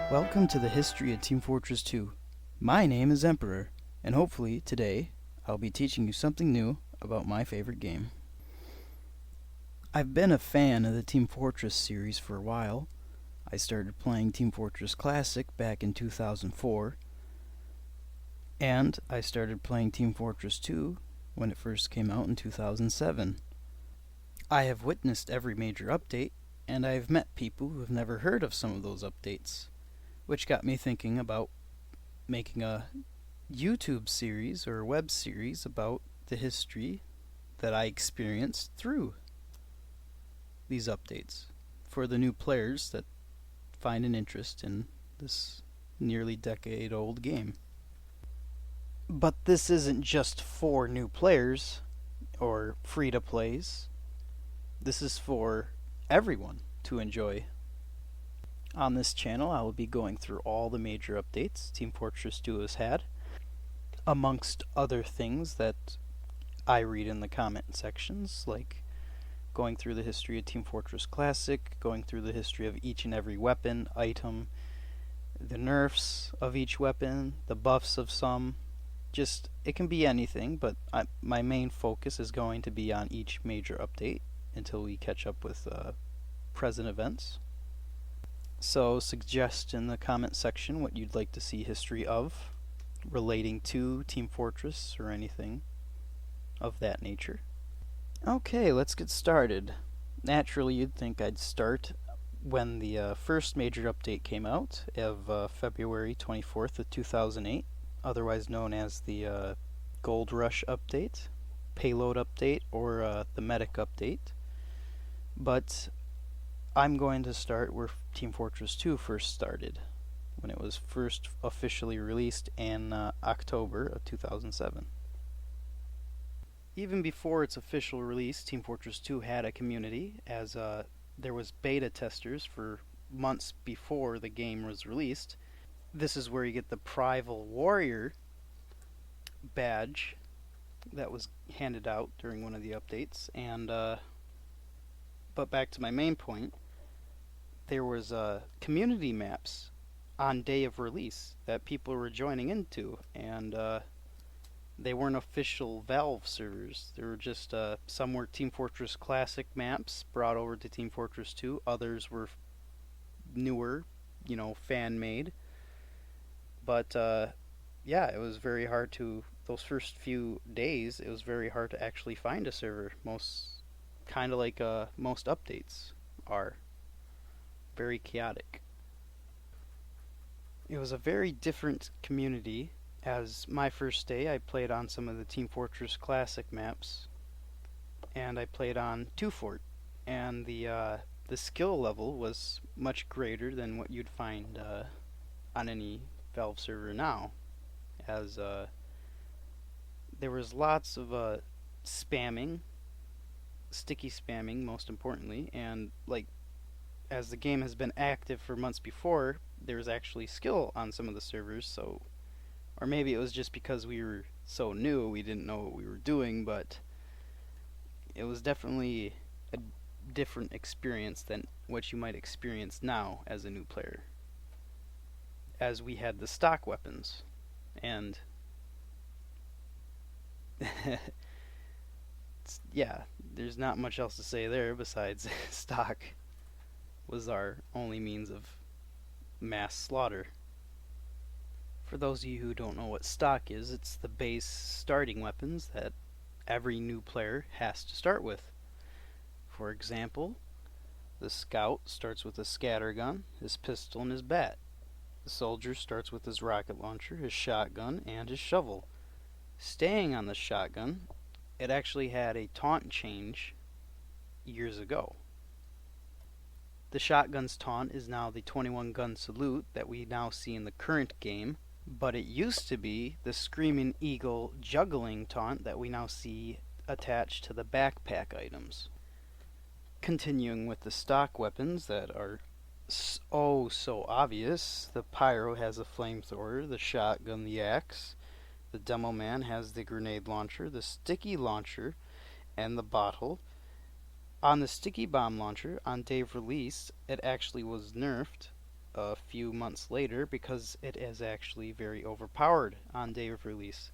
Welcome to the history of Team Fortress 2. My name is Emperor, and hopefully today I'll be teaching you something new about my favorite game. I've been a fan of the Team Fortress series for a while. I started playing Team Fortress Classic back in 2004, and I started playing Team Fortress 2 when it first came out in 2007. I have witnessed every major update, and I have met people who have never heard of some of those updates, which got me thinking about making a YouTube series or a web series about the history that I experienced through these updates for the new players that find an interest in this nearly decade-old game. But this isn't just for new players or free-to-plays. This is for everyone to enjoy. On this channel, I will be going through all the major updates Team Fortress 2 has had, amongst other things that I read in the comment sections, like going through the history of Team Fortress Classic, going through the history of each and every weapon, item, the nerfs of each weapon, the buffs of some. Just, it can be anything, but my main focus is going to be on each major update until we catch up with present events. So suggest in the comment section what you'd like to see history of relating to Team Fortress or anything of that nature. Okay, let's get started. Naturally, you'd think I'd start when the first major update came out of February 24th of 2008, otherwise known as the Gold Rush update, Payload update, or the Medic update. But I'm going to start where Team Fortress 2 first started, when it was first officially released in October of 2007. Even before its official release, Team Fortress 2 had a community, as there was beta testers for months before the game was released. This is where you get the Prival Warrior badge that was handed out during one of the updates. And but back to my main point, there was community maps on day of release that people were joining into, and they weren't official Valve servers. They were just some were Team Fortress Classic maps brought over to Team Fortress 2. Others were newer, fan-made. But yeah, it was very hard to, those first few days, it was very hard to actually find a server. Kind of like most updates are. Very chaotic. It was a very different community, as my first day I played on some of the Team Fortress Classic maps, and I played on 2 Fort, and the skill level was much greater than what you'd find on any Valve server now, as there was lots of spamming, sticky spamming most importantly, and as the game has been active for months before, there was actually skill on some of the servers, so, or maybe it was just because we were so new we didn't know what we were doing, but it was definitely a different experience than what you might experience now as a new player, as we had the stock weapons, and yeah, there's not much else to say there besides stock was our only means of mass slaughter. For those of you who don't know what stock is, it's the base starting weapons that every new player has to start with. For example, the scout starts with a scattergun, his pistol, and his bat. The soldier starts with his rocket launcher, his shotgun, and his shovel. Staying on the shotgun, it actually had a taunt change years ago. The shotgun's taunt is now the 21 gun salute that we now see in the current game, but it used to be the Screaming Eagle juggling taunt that we now see attached to the backpack items. Continuing with the stock weapons that are so obvious, the Pyro has a flamethrower, the shotgun the axe, the Demo Man has the grenade launcher, the sticky launcher, and the bottle. On the sticky bomb launcher, on day of release, it actually was nerfed a few months later because it is actually very overpowered on day of release.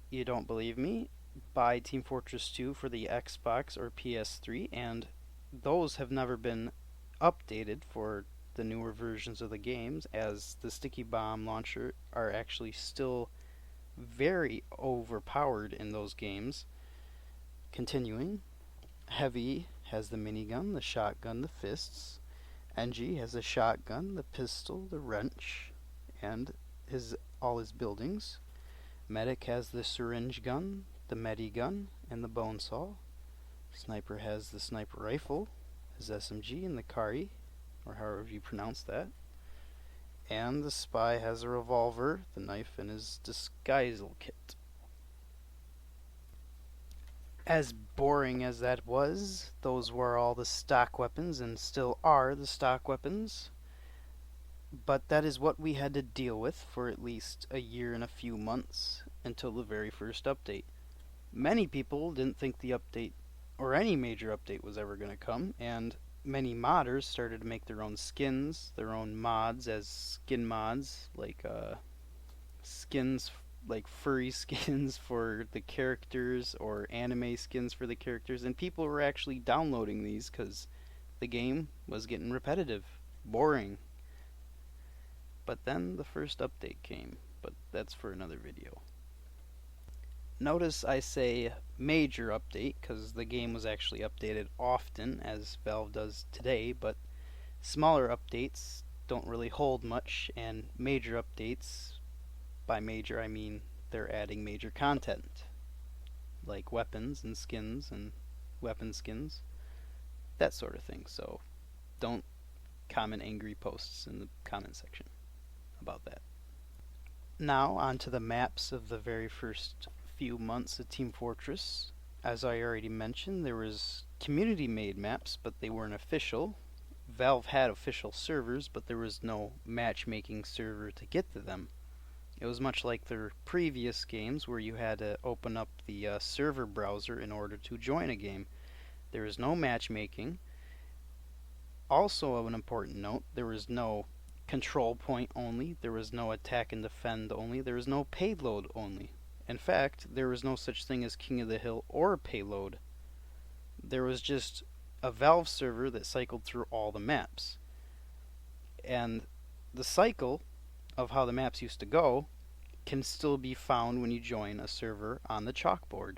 You don't believe me? Buy Team Fortress 2 for the Xbox or PS3, and those have never been updated for the newer versions of the games, as the sticky bomb launcher are actually still very overpowered in those games. Continuing, Heavy has the minigun, the shotgun, the fists. NG has the shotgun, the pistol, the wrench, and all his buildings. Medic has the syringe gun, the medi gun, and the bone saw. Sniper has the sniper rifle, his SMG, and the Kari, or however you pronounce that. And the spy has a revolver, the knife, and his disguisal kit. As boring as that was, those were all the stock weapons and still are the stock weapons. But that is what we had to deal with for at least a year and a few months until the very first update. Many people didn't think the update or any major update was ever going to come, and many modders started to make their own skins, their own mods as skin mods, like skins like furry skins for the characters or anime skins for the characters, and people were actually downloading these because the game was getting repetitive, boring. But then the first update came, but that's for another video. Notice I say major update because the game was actually updated often, as Valve does today, but smaller updates don't really hold much, and major updates, by major I mean they're adding major content, like weapons and skins and weapon skins, that sort of thing. So don't comment angry posts in the comment section about that. Now on to the maps of the very first few months of Team Fortress. As I already mentioned, there was community made maps, but they weren't official. Valve had official servers, but there was no matchmaking server to get to them. It was much like their previous games where you had to open up the server browser in order to join a game. There is no matchmaking. Also of an important note, there was no control point only, there was no attack and defend only, there was no payload only. In fact, there was no such thing as King of the Hill or payload. There was just a Valve server that cycled through all the maps. And the cycle of how the maps used to go can still be found when you join a server on the chalkboard.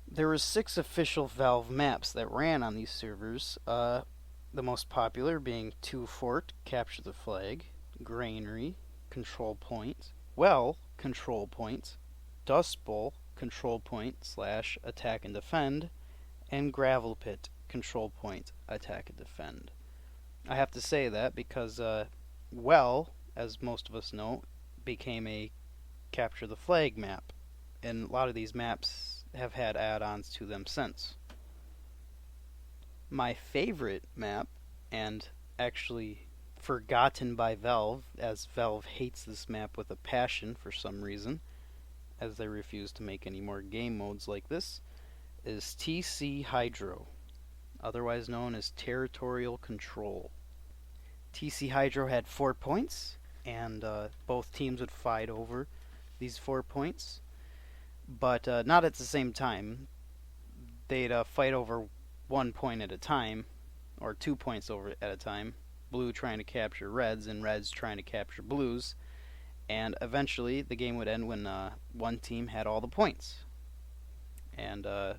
There were 6 official Valve maps that ran on these servers, the most popular being 2 Fort, Capture the Flag, Granary, Control Point, Well, Control Point, Dust Bowl, Control Point / Attack and Defend, and Gravel Pit, Control Point, Attack and Defend. I have to say that because Well, as most of us know, became a Capture the Flag map, and a lot of these maps have had add-ons to them since. My favorite map, and actually forgotten by Valve, as Valve hates this map with a passion for some reason, as they refuse to make any more game modes like this, is TC Hydro, otherwise known as Territorial Control. TC Hydro had 4 points, and both teams would fight over these 4 points, but not at the same time. They'd fight over 1 point at a time, or 2 points over at a time, blue trying to capture reds and reds trying to capture blues, and eventually the game would end when one team had all the points. And I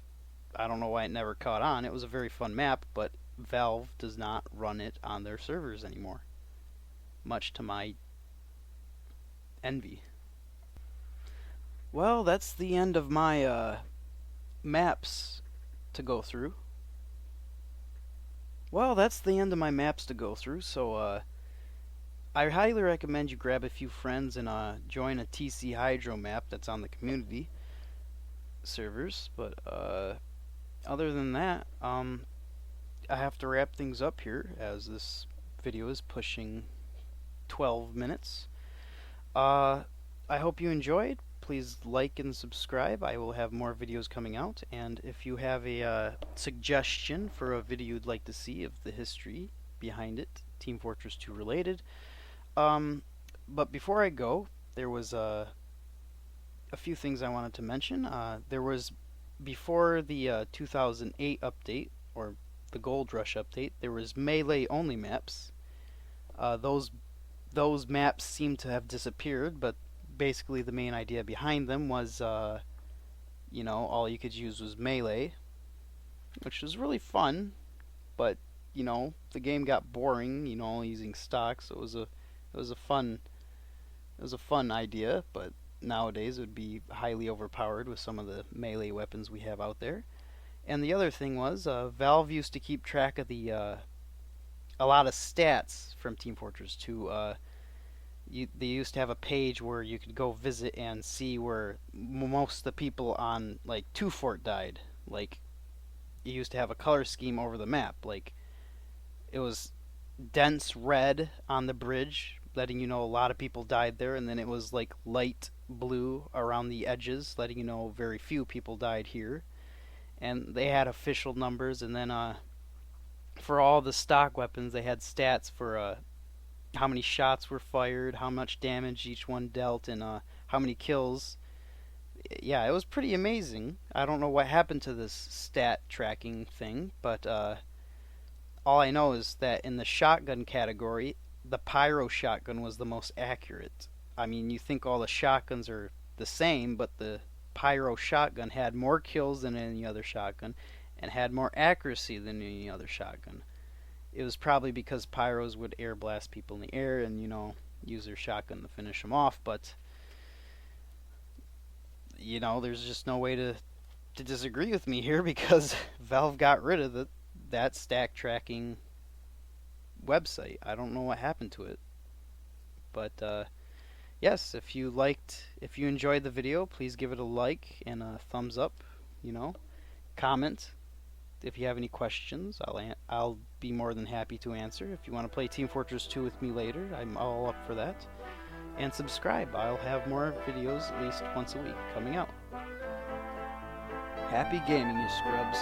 don't know why it never caught on. It was a very fun map, but Valve does not run it on their servers anymore, much to my envy. Well, that's the end of my maps to go through. So I highly recommend you grab a few friends and join a TC Hydro map that's on the community servers. But other than that, I have to wrap things up here, as this video is pushing 12 minutes. I hope you enjoyed. Please like and subscribe. I will have more videos coming out, and if you have a suggestion for a video you'd like to see of the history behind it, Team Fortress 2 related. But before I go, there was a few things I wanted to mention. There was, before the 2008 update, or the Gold Rush update, there was melee only maps. Those maps seem to have disappeared, but basically the main idea behind them was, all you could use was melee, which was really fun, but the game got boring, using stock, so it was a fun idea, but nowadays it would be highly overpowered with some of the melee weapons we have out there. And the other thing was, Valve used to keep track of a lot of stats from Team Fortress 2. They used to have a page where you could go visit and see where most of the people on like 2 Fort died. Like, you used to have a color scheme over the map. Like, it was dense red on the bridge, letting you know a lot of people died there, and then it was like light blue around the edges, letting you know very few people died here. And they had official numbers, and then for all the stock weapons, they had stats for how many shots were fired, how much damage each one dealt, and how many kills. Yeah, it was pretty amazing. I don't know what happened to this stat tracking thing, but all I know is that in the shotgun category, the pyro shotgun was the most accurate. I mean, you think all the shotguns are the same, but the pyro shotgun had more kills than any other shotgun and had more accuracy than any other shotgun. It was probably because pyros would air blast people in the air and, use their shotgun to finish them off, but there's just no way to disagree with me here because Valve got rid of that stack tracking website. I don't know what happened to it. But yes, if you enjoyed the video, please give it a like and a thumbs up, comment. If you have any questions, I'll be more than happy to answer. If you want to play Team Fortress 2 with me later, I'm all up for that. And subscribe. I'll have more videos at least once a week coming out. Happy gaming, you scrubs.